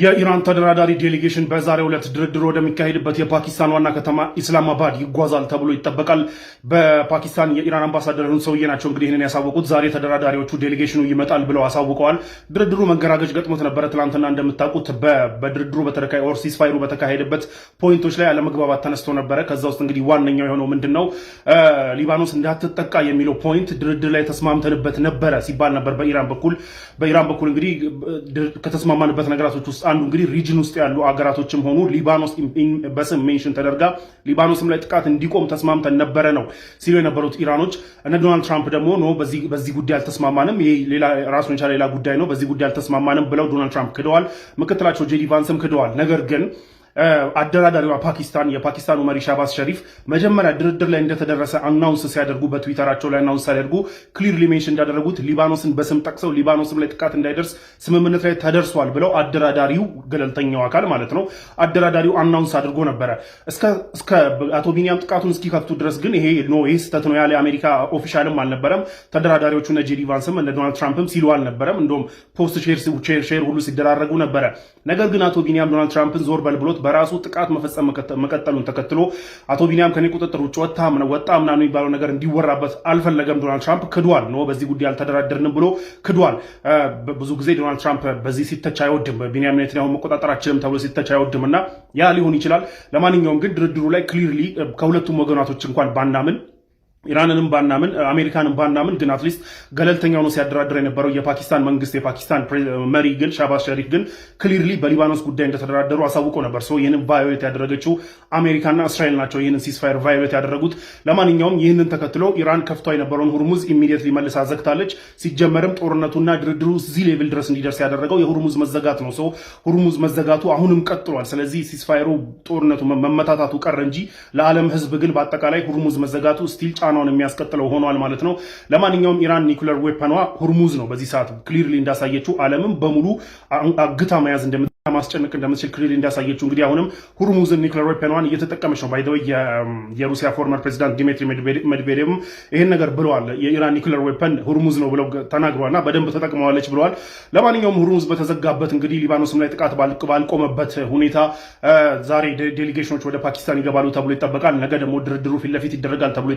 የኢራን ተደራዳሪ ዴሌጌሽን በዛሬው ዕለት ድርድር ወደሚካሄድበት የፓኪስታን ዋና ከተማ ኢስላማባድ ይጓዛል ተብሎ ይጠበቃል። በፓኪስታን የኢራን አምባሳደር ሰውዬ ናቸው እንግዲህ ይህንን ያሳወቁት። ዛሬ ተደራዳሪዎቹ ዴሌጌሽኑ ይመጣል ብለው አሳውቀዋል። ድርድሩ መገራገጭ ገጥሞት ነበረ ትላንትና እንደምታውቁት በድርድሩ ሲስፋይሩ በተካሄደበት ፖይንቶች ላይ አለመግባባት ተነስቶ ነበረ። ከዛ ውስጥ እንግዲህ ዋነኛው የሆነው ምንድነው ሊባኖስ እንዳትጠቃ የሚለው ፖይንት ድርድር ላይ ተስማምተንበት ነበረ ሲባል ነበር በኢራን በኩል እንግዲህ ከተስማማንበት ነገራቶች ውስጥ አንዱ እንግዲህ ሪጅን ውስጥ ያሉ አገራቶችም ሆኑ ሊባኖስ በስም ሜንሽን ተደርጋ ሊባኖስም ላይ ጥቃት እንዲቆም ተስማምተን ነበረ ነው ሲሉ የነበሩት ኢራኖች። እነ ዶናልድ ትራምፕ ደግሞ ኖ በዚህ ጉዳይ አልተስማማንም፣ ይሄ ሌላ ራሱን የቻለ ሌላ ጉዳይ ነው፣ በዚህ ጉዳይ አልተስማማንም ብለው ዶናልድ ትራምፕ ክደዋል። ምክትላቸው ጄዲ ቫንስም ክደዋል። ነገር ግን አደራዳሪዋ የፓኪስታኑ መሪ ሻባዝ ሸሪፍ መጀመሪያ ድርድር ላይ እንደተደረሰ አናውንስ ሲያደርጉ በትዊተራቸው ላይ አናውንስ ሲያደርጉ ክሊርሊ ሜንሽን እንዳደረጉት ሊባኖስን በስም ጠቅሰው ሊባኖስም ላይ ጥቃት እንዳይደርስ ስምምነት ላይ ተደርሷል ብለው አደራዳሪው ገለልተኛው አካል ማለት ነው አደራዳሪው አናውንስ አድርጎ ነበረ። እስከ አቶ ቢኒያም ጥቃቱን እስኪከፍቱ ድረስ ግን ይሄ ስህተት ነው ያለ የአሜሪካ ኦፊሻልም አልነበረም። ተደራዳሪዎቹ እነ ጄዲ ቫንስም እነ ዶናልድ ትራምፕም ሲሉ አልነበረም። እንደውም ፖስት ሼር ሁሉ ሲደራረጉ ነበረ። ነገር ግን አቶ ቢኒያም ዶናልድ ትራምፕን ዞር በል ብሎት በራሱ ጥቃት መፈጸም መቀጠሉን ተከትሎ አቶ ቢኒያም ከኔ ቁጥጥር ውጭ ወጣ ምናምን የሚባለው ነገር እንዲወራበት አልፈለገም። ዶናልድ ትራምፕ ክዷል። ነው በዚህ ጉዳይ አልተደራደርንም ብሎ ክዷል። ብዙ ጊዜ ዶናልድ ትራምፕ በዚህ ሲተች አይወድም። ቢንያሚን ኔታንያሁ መቆጣጠራችንም ተብሎ ሲተች አይወድም እና ያ ሊሆን ይችላል። ለማንኛውም ግን ድርድሩ ላይ ክሊርሊ ከሁለቱም ወገናቶች እንኳን ባናምን ኢራንንም ባናምን አሜሪካንም ባናምን ግን አትሊስት ገለልተኛው ነው ሲያደራድር የነበረው የፓኪስታን መንግስት የፓኪስታን መሪ ግን ሻባዝ ሸሪፍ ግን ክሊርሊ በሊባኖስ ጉዳይ እንደተደራደሩ አሳውቆ ነበር። ይህንን ቫዮሌት ያደረገችው አሜሪካና እስራኤል ናቸው። ይህንን ሲስፋየር ቫዮሌት ያደረጉት። ለማንኛውም ይህንን ተከትሎ ኢራን ከፍቷ የነበረውን ሁርሙዝ ኢሚዲየትሊ መልሳ ዘግታለች። ሲጀመርም ጦርነቱና ድርድሩ እዚህ ሌቭል ድረስ እንዲደርስ ያደረገው የሁርሙዝ መዘጋት ነው። ሁርሙዝ መዘጋቱ አሁንም ቀጥሏል። ስለዚህ ሲስፋየሩ ጦርነቱ መመታታቱ ቀረ እንጂ ለዓለም ህዝብ ግን በአጠቃላይ ሁርሙዝ መዘጋቱ ስቲል ጫናውን የሚያስቀጥለው ሆኗል ማለት ነው። ለማንኛውም ኢራን ኒኩለር ዌፐኗ ሁርሙዝ ነው። በዚህ ሰዓት ክሊርሊ እንዳሳየችው ዓለምም በሙሉ አግታ መያዝ ማስጨነቅ እንደምትችል ክሊርሊ እንዳሳየችው እንግዲህ አሁንም ሁርሙዝን ኒኩለር ዌፐኗን እየተጠቀመች ነው። ባይ ዘ ወይ የሩሲያ ፎርመር ፕሬዚዳንት ዲሚትሪ ሜድቬዴቭም ይሄን ነገር ብለዋል። የኢራን ኒኩለር ዌፐን ሁርሙዝ ነው ብለው ተናግረዋልና በደንብ ተጠቅመዋለች ብለዋል። ለማንኛውም ሁርሙዝ በተዘጋበት እንግዲህ ሊባኖስም ላይ ጥቃት ባልቆመበት ሁኔታ ዛሬ ዴሌጌሽኖች ወደ ፓኪስታን ይገባሉ ተብሎ ይጠበቃል። ነገ ደግሞ ድርድሩ ፊት ለፊት ይደረጋል ተብሎ